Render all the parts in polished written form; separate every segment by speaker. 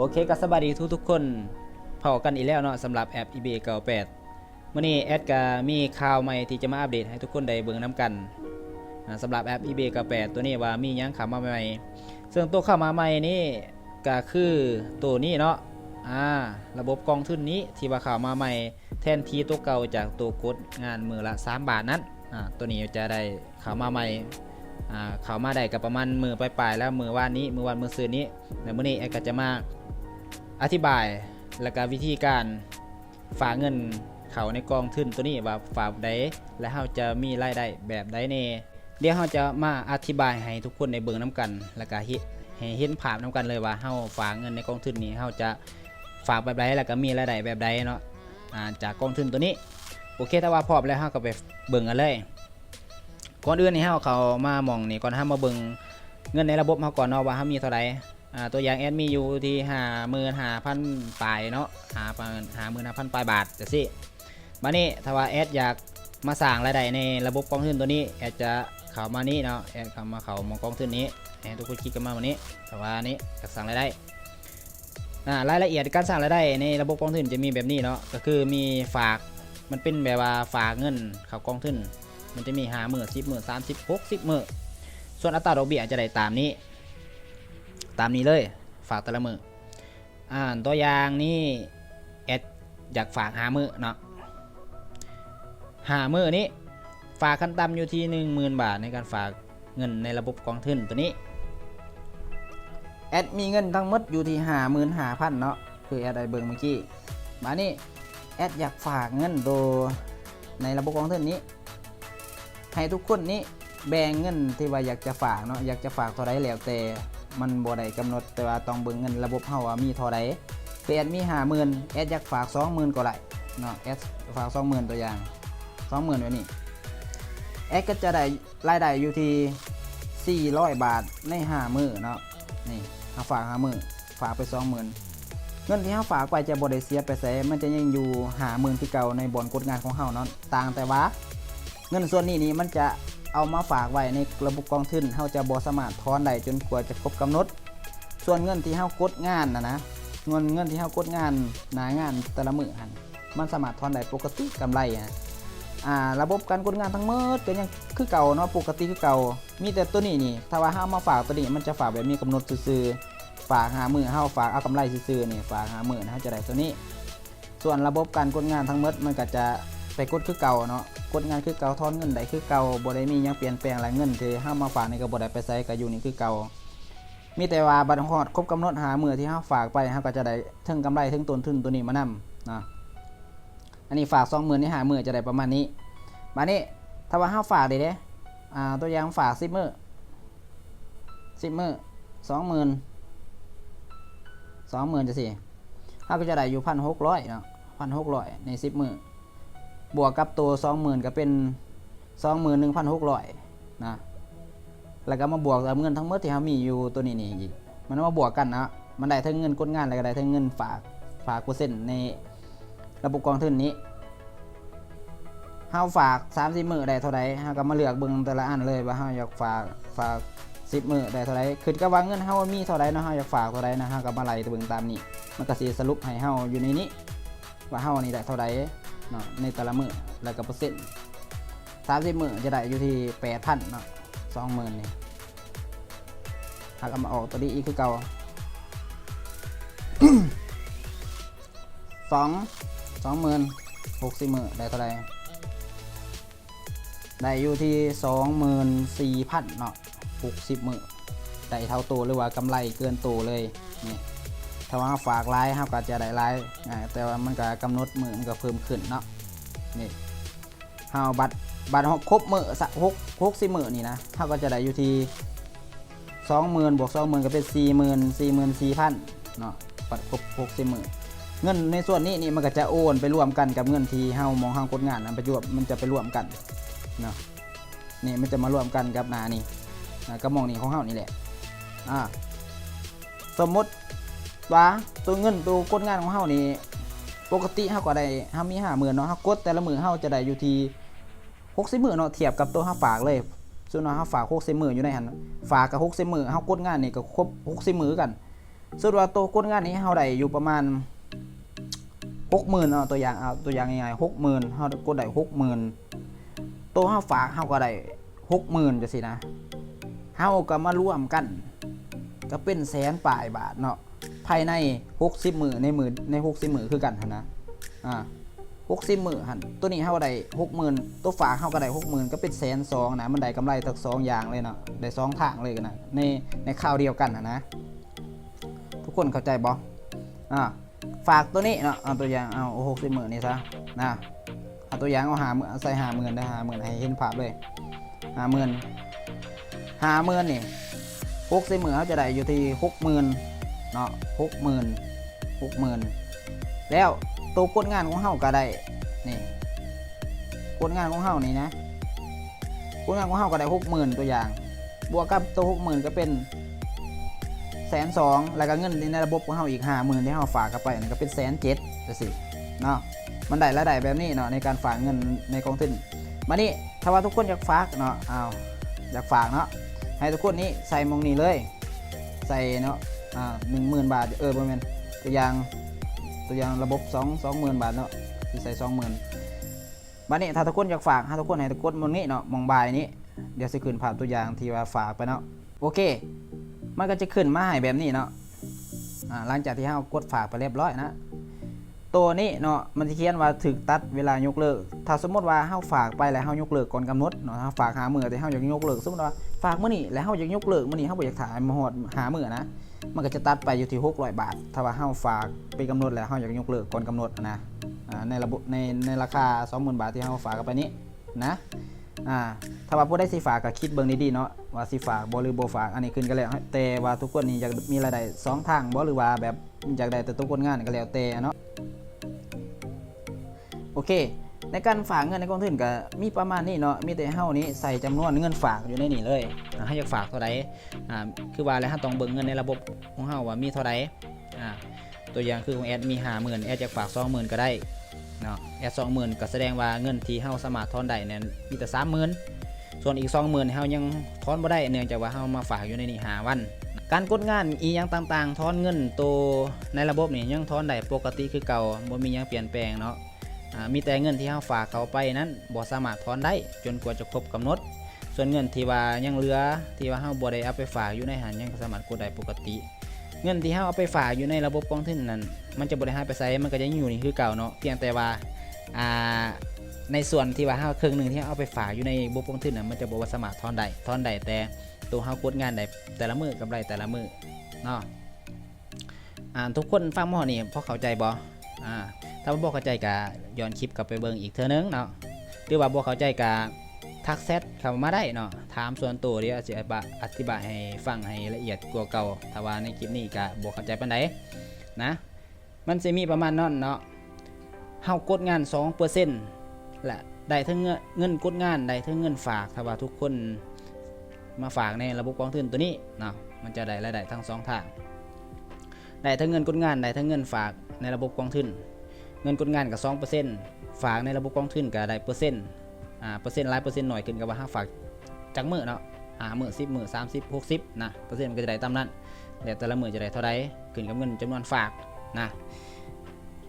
Speaker 1: โอเคก็สวัสดีทุกคนเผากันอีกแล้วเนาะสำหรับแอป eBay 98มื่อนี้แอดก็มีข่าวใหม่ที่จะมาอัปเดตให้ทุกคนได้เบิ่งน้ำกันสำหรับแอป eBay 98ตัวนี้ว่ามีหยังเข้ามาใหม่ซึ่งตัวเข้ามาใหม่นี่ก็คือตัวนี้เนาะระบบกองทุนนี้ที่ว่าเข้ามาใหม่แทนที่ตัวเก่าจากตัวกดงานมือละ3 บาทนั้นตัวนี้จะได้เข้ามาใหม่เข้ามาได้กับประมาณมือปลายๆแล้วมือวานนี้มือวันมือซื้อนี้แล้วมื้อนี้แอดก็จะมาอธิบายและก็วิธีการฝากเงินเข้าในกองทุนตัวนี้ว่าฝากใดและเราจะมีรายได้แบบใดแน่เดี๋ยวเราจะมาอธิบายให้ทุกคนในเบิ่งน้ำกันแล้วก็ให้เห็นภาพน้ำกันเลยว่าเราฝากเงินในกองทุนนี้เราจะฝากแบบใดแล้วก็มีรายได้แบบใดเนาะจากกองทุนตัวนี้โอเคถ้าว่าพร้อมแล้วเราก็ไปเบิ่งกันเลยก่อนอื่นนี่เราเข้ามามองนี่ก่อนเรามาเบิ่งเงินในระบบเราก่อนเนาะว่าเรามีเท่าไหร่ตัวอย่างแอดมีอยู่ที่55,000 ปลายเนาะ55,000 ปลายบาทจะสิมานี่ถ้าว่าแอดอยากมาสร้างรายได้ในระบบกองทุนตัวนี้แอดจะเข้ามานี้เนาะแอดเข้ามากองทุนนี้ทุกคนคลิกกันมาวันนี้แต่ว่านี้จะสร้างรายได้รายละเอียดการสร้างรายได้ในระบบกองทุนจะมีแบบนี้เนาะก็คือมีฝากมันเป็นแบบว่าฝากเงินเข้ากองทุนมันจะมี5 มื้อ10 มื้อ30 60 มื้อส่วนอัตราดอกเบี้ยจะได้ตามนี้เลยฝากแต่ละมือตัวอย่างนี้แอดอยากฝาก5 มื้อเนาะ5 มื้อนี้ฝากขั้นต่ำอยู่ที่ 10,000 บาทในการฝากเงินในระบบกองทุนตัวนี้แอดมีเงินทั้งหมดอยู่ที่ 55,000 เนาะคือแอดได้เบิ่งเมื่อกี้มานี่แอดอยากฝากเงินโดในระบบกองทุนนี้ให้ทุกคนนี้แบ่งเงินที่ว่าอยากจะฝากเนาะอยากจะฝากเท่าไรแล้วแต่มันบ่ได้กำหนดแต่ว่าต้องเบิ่งเงินระบบเฮาว่ามีเท่าไรแอดมี 50,000 แอดอยากฝาก 20,000 ก็ได้เนาะแอดฝาก 20,000 ตัวอย่าง 20,000 ไว้นี่แอดก็จะได้รายได้อยู่ที่400 บาทใน5 มื้อเนาะนี่เฮาฝาก5 มื้อฝากไป 20,000 เงินที่เฮาฝากไปจะบ่ได้เสียไปไสมันจะยังอยู่ 50,000 ที่เก่าในบ่อนกดงานของเฮาเนาะต่างแต่ว่าเงินส่วนนี้นี่มันจะเอามาฝากไว้ในระบบกองทุนเฮาจะบ่สามารถถอนได้จนกว่าจะครบกำหนดส่วนเงินที่เฮากดงานนะเงินที่เฮากดงานหน้างานแต่ละมื้อหั่นมันสามารถถอนได้ปกติกำไรระบบการกดงานทั้งหมดก็ยังคือเก่าเนาะปกติคือเก่ามีแต่ตัวนี้นี่ถ้าว่าเฮามาฝากตัวนี้มันจะฝากแบบมีกำหนดซื่อๆฝาก5 มื้อเฮาฝากเอากำไรซื่อๆนี่ฝาก5 มื้อเฮาจะได้ตัวนี้ส่วนระบบการกดงานทั้งหมดมันก็จะไปกดคือเก่าเนาะกดงานคือเก่าถอนเงินได้คือเก่าบ่ได้มีหยังเปลี่ยนแปลงหลายเงินที่เฮามาฝากนี่ก็บ่ได้ไปใช้ก็อยู่นี่คือเก่ามีแต่ว่าบัดฮอดครบกำหนดมื้อที่เฮาฝากไปเฮาก็จะได้ทั้งกำไรทั้งต้นทุนตัวนี้มานำเนาะอันนี้ฝาก 20,000 นี่50,000จะได้ประมาณนี้บัดนี้ถ้าว่าเฮาฝากได้ตัวอย่างฝาก10 มื้อ10 มื้อ 20,000 20,000จังซี่เฮาก็จะได้อยู่ 1,600 เนาะ 1,600 ใน10 มื้อบวกกับตัว 20,000 ก็เป็น 21,600 นะแล้วก็มาบวกกับเงินทั้งหมดที่เฮามีอยู่ตัวนี้นี่อีกมันมาบวกกันนะมันได้ทั้งเงินกดงานแล้วก็ได้ทั้งเงินฝากเปอร์เซ็นต์ในระบบกองทุนนี้เฮาฝาก30 มื้อได้เท่าใดเฮาก็มาเลือกเบิ่งแต่ละอันเลยว่าเฮาอยากฝาก10 มื้อได้เท่าใดขึ้นกับว่าเงินเฮามีเท่าใดเนาะเฮาอยากฝากเท่าใดนะเฮาก็มาไล่เบิ่งตามนี้มันก็สิสรุปให้เฮาอยู่ในนี้ว่าเฮานี่ได้เท่าใดเนาะในแต่ละมื้อแล้วก็เปอร์เซ็นต์30 มื้อจะได้อยู่ที่ 8,000 เนาะ 20,000 นี่หากเอามาออกตัวนี้อีกคือเก่า 20,000 60 มื้อได้เท่าใดได้อยู่ที่ 24,000 เนาะ 60 มื้อได้เท่าโตหรือว่ากำไรเกินโตเลยนี่ถ้าว่าฝากหลายเฮาก็จะได้หลายแต่ว่ามันก็กำหนดมื้อมันก็เพิ่มขึ้นเนาะนี่เฮาบัตรครบมื้อ60 มื้อนี่นะเฮาก็จะได้อยู่ที่ 20,000 บวก 20,000 ก็เป็น 44,000 เนาะบัตรครบ60 มื้อเงินในส่วนนี้นี่มันก็จะโอนไปรวมกันกับเงินที่เฮามองเฮากดงานนั้นมันจะไปรวมกันเนาะนี่มันจะมารวมกันกับหน้านี่กับมองนี่ของเฮานี่แหละสมมติว่าตัวเงินตัวกดงานของเฮานี่ปกติเฮาก็ได้เฮามี 50,000 เนาะเฮากดแต่ละมื้อเฮาจะได้อยู่ที่60 มื้อเนาะเทียบกับตัวเฮาฝากเลยส่วนเฮาฝาก60 มื้ออยู่ในหั่นฝากกับ60 มื้อเฮากดงานนี่ก็ครบ60 มื้อกัน สุดว่าตัวกดงานนี้เฮาได้อยู่ประมาณ 60,000เอาตัวอย่างง่ายๆ 60,000เฮากดได้ 60,000ตัวเฮาฝากเฮาก็ได้ 60,000จังซี่นะเฮาก็มารวมกันก็เป็นแสนปลายบาทเนาะภายใน60มื้อใน60มื้อคือกันหั่นนะ60มื้อหั่นตัวนี้เฮาได้ 60,000ตัวฝากเฮาก็ได้ 60,000ก็เป็นแสนสองนะมันได้กำไรทั้ง2อย่างเลยเนาะได้2ทางเลยนะในคราวเดียวกันนะทุกคนเข้าใจบ่ฝากตัวนี้เนาะเอาตัวอย่างเอา60มื้อนี่ซะนะเอาตัวอย่างเอาใส่50,000ได้50,000ให้เห็นภาพเลย50,000นี่60มื้อเฮาจะได้อยู่ที่ 60,000เนาะ60,000แล้วตัวกดงานของเฮาก็ได้นี่กดงานของเฮานี่นะกดงานของเฮาก็ได้ 60,000ตัวอย่างบวกกับตัว 60,000ก็เป็น120,000แล้วก็เงินในระบบของเฮาอีก 50,000ที่เฮาฝากเข้าไปนี่ก็เป็น170,000จังซี่เนาะมันได้รายได้แบบนี้เนาะในการฝากเงินในกองทุนมานี่ถ้าว่าทุกคนอยากฝากเนาะอยากฝากเนาะให้ทุกคนนี้ใส่มงนี้เลยใส่เนาะ10,000 บาทบ่แม่นตัวอย่างระบบ20,000 บาทเนาะสิใส่ 20,000 บัดนี้ถ้าทุกคนอยากฝากให้ทุกคนกดมงนี้เนาะมองบายนี้เดี๋ยวสิขึ้นภาพตัวอย่างที่ว่าฝากไปเนาะโอเคมันก็จะขึ้นมาให้แบบนี้เนาะหลังจากที่เฮากดฝากไปเรียบร้อยนะตัวนี้เนาะมันจะเขียนว่าถึกตัดเวลายกเลิกถ้าสมมติว่าเฮาฝากไปแล้วเฮายกเลิกก่อนกำหนดเนาะเฮาฝากหามื้อแต่เฮาอยากยกเลิกสมมติว่าฝากมื้อนี้แล้วเฮาอยากยกเลิกมื้อนี้เฮาบ่อยากถ่ายมาฮอดหามื้อนะมันก็จะตัดไปอยู่ที่600 บาทถ้าว่าเฮาฝากไปกำหนดแล้วเฮาอยากยกเลิกก่อนกำหนดนะในระบบในราคา 20,000 บาทที่เฮาฝากกันไปนี้นะถ้าว่าผู้ได้สิฝากก็คิดเบิ่งดีๆเนาะว่าสิฝากบ่หรือบ่ฝากอันนี้ขึ้นก็แล้วแต่ว่าทุกคนนี่อยากมีรายได้2ทางบ่หรือว่าแบบอยากได้แต่ตัวกดงานก็แล้วแต่เนาะโอเคในการฝากเงินในกองทุนก็มีประมาณนี้เนาะมีแต่เฮานี้ใส่จำนวนเงินฝากอยู่ในนี้เลยให้อยากฝากเท่าใดคือว่าแล้วเฮาต้องเบิ่งเงินในระบบของเฮาว่ามีเท่าใดตัวอย่างคือของแอดมี 50,000 แอดอยากฝาก 20,000 ก็ได้เนาะแอด 20,000 ก็แสดงว่าเงินที่เฮาสามารถถอนได้เนี่ยมีแต่ 30,000 ส่วนอีก 20,000 เฮายังถอนบ่ได้เนื่องจากว่าเฮามาฝากอยู่ในนี้5 วันการกดงานอีหยังต่างๆถอนเงินตัวในระบบนี่ยังถอนได้ปกติคือเก่าบ่มีหยังเปลี่ยนแปลงเนาะมีแต่เงินที่เฮาฝากเขาไปนั้นบ่สามารถถอนได้จนกว่าจะครบกำหนดส่วนเงินที่ว่ายังเหลือที่ว่าเฮาบ่ได้เอาไปฝากอยู่ในหันยังสามารถกดได้ปกติเงินที่เฮาเอาไปฝากอยู่ในระบบกองทุนนั้นมันจะบ่ได้หายไปไสมันก็ยังอยู่นี่คือเก่าเนาะเพียงแต่ว่าในส่วนที่ว่าเฮาครึ่งนึงที่เอาไปฝากอยู่ในระบบกองทุนน่ะมันจะบ่สามารถถอนได้แต่ตัวเฮากดงานได้แต่ละมื้อกำไรแต่ละมื้อเนาะทุกคนฟังหม้อนี่พอเข้าใจบ่ถ้าบ่เข้าใจก็ย้อนคลิปกลับไปเบิ่งอีกเทื่อนึงเนาะหรือว่าบ่เข้าใจก็ทักแชทเข้ามาได้เนาะถามส่วนตัวเดี๋ยวสิอธิบายให้ฟังให้ละเอียดกว่าเก่าถ้าว่าในคลิปนี้ก็บ่เข้าใจปานใดนะมันสิมีประมาณนั้นเนาะเฮากดงาน 2% และได้ทั้งเงินกดงานได้ทั้งเงินฝากถ้าว่าทุกคนมาฝากในระบบกองทุนตัวนี้เนาะมันจะได้รายได้ทั้ง2ทางได้ทั้งเงินกดงานได้ทั้งเงินฝากในระบบกองทุนเงินกดงานกับ 2% ฝากในระบบกองทุนก็ได้เปอร์เซ็นต์เปอร์เซ็นต์หลายเปอร์เซ็นต์หน่อยขึ้นกับว่าฝากจักมื้อเนาะมื้อ10มื้อ30 60นะเปอร์เซ็นต์มันก็จะได้ตามนั้นแล้วแต่ละมื้อจะได้เท่าใดขึ้นกับเงินจำนวนฝากนะ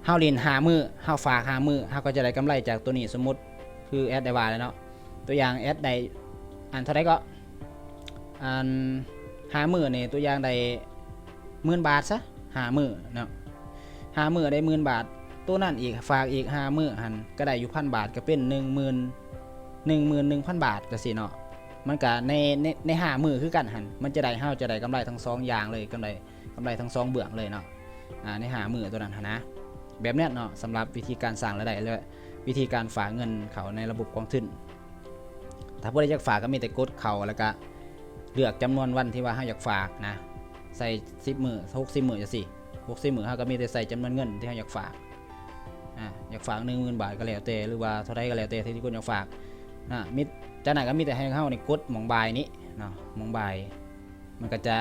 Speaker 1: เฮาเรียน5มื้อเฮาฝาก5มื้อเฮาก็จะได้กำไรจากตัวนี้สมมุติคือแอดได้ว่าแล้วเนาะตัวอย่างแอดได้เท่าใดก็5มื้อนี่ตัวอย่างได้10,000 บาทซะ5มื้อเนาะ5มื้อได้10,000 บาทตัวนั้นอีกฝากอีก5มื้อหันก็ได้อยู่1,000 บาทก็เป็น11,000 บาทจังซี่เนาะมันก็ใน5มื้อคือกันหันมันจะได้เฮาจะได้กำไรทั้ง2อย่างเลยกำไรทั้ง2เบื้องเลยเนาะใน5มื้อตัวนั้นนะแบบนี้เนาะสำหรับวิธีการสร้างรายได้และวิธีการฝากเงินเขาในระบบกองทุนถ้าผู้ใดอยากฝากก็มีแต่กดเข้าแล้วก็เลือกจำนวนวันที่ว่าเฮาอยากฝากนะใส่10มื้อ60มื้อจังซี่60มื้อเฮาก็มีแต่ใส่จำนวนเงินที่เฮาอยากฝากอยากฝาก 10,000 บาทก็แล้วแต่หรือว่าเท่าไรก็แล้วแต่ที่คุณอยากฝากมิจากนั้นก็มีแต่ให้เฮานี่กดหม่องบายนี้เนาะหม่องบายมันก็จะ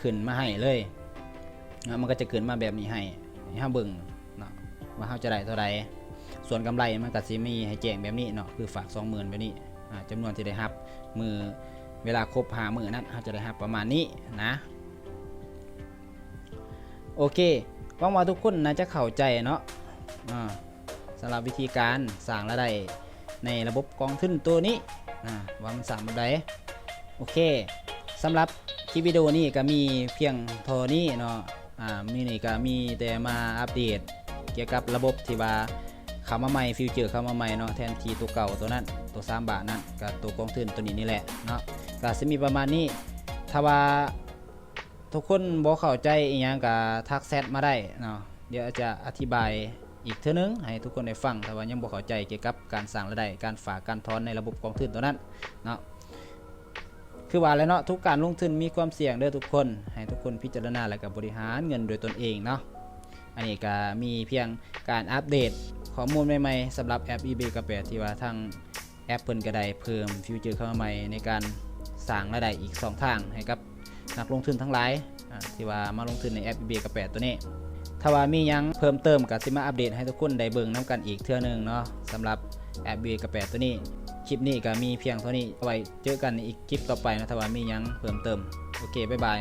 Speaker 1: ขึ้นมาให้เลยมันก็จะขึ้นมาแบบนี้ให้เฮาเบิ่งเนาะว่าเฮาจะได้เท่าไรส่วนกำไรมันก็สิมีให้แจ้งแบบนี้เนาะคือฝาก 20,000 แบบนี้จำนวนที่ได้รับมือเวลาครบ5มื้อนั้นเฮาจะได้รับประมาณนี้นะ โอเคหวังว่าทุกคนน่าจะเข้าใจเนาะสำหรับวิธีการสร้างรายได้ในระบบกองทุนตัวนี้ว่ามันสร้างแบบใดโอเคสำหรับคลิปวิดีโอนี้ก็มีเพียงเท่านี้เนาะมีนี่ก็มีแต่มาอัปเดตเกี่ยวกับระบบที่ว่าเข้ามาใหม่ฟิวเจอร์เข้ามาใหม่เนาะแทนที่ตัวเก่าตัวนั้นตัว3 บาทนั่นกับตัวกองทุนตัวนี้นี่แหละเนาะก็จะมีประมาณนี้ถ้าว่าทุกคนบ่เข้าใจอีหยังก็ทักแชทมาได้เนาะเดี๋ยวจะอธิบายอีกเท่านึงให้ทุกคนได้ฟังถ้าว่ายังบ่เข้าใจเกี่ยวกับการสร้างรายได้การฝากการถอนในระบบกองทุนตัวนั้นเนาะคือว่าแล้วเนาะทุกการลงทุนมีความเสี่ยงเด้อทุกคนให้ทุกคนพิจารณาและก็บริหารเงินโดยตนเองเนาะอันนี้ก็มีเพียงการอัปเดตข้อมูลใหม่ๆสำหรับแอป eBay ที่ว่าทางแอปเพิ่นก็ได้เพิ่มฟีเจอร์เข้ามาใหม่ในการสร้างรายได้อีก2 ทางให้กับนักลงทุนทั้งหลายที่ว่ามาลงทุนในแอป eBay ตัวนี้ถ้าว่ามียังเพิ่มเติมก็สิมาอัปเดตให้ทุกคนได้เบิ่งนํกันอีกเทื่อนึงเนาะสำหรับแอป eBay ตัวนี้คลิปนี้ก็มีเพียงเท่านี้เอาไว้เจอกันในอีกคลิปต่อไปนะถ้าว่ามียังเพิ่มเติมโอเคบ๊ายบาย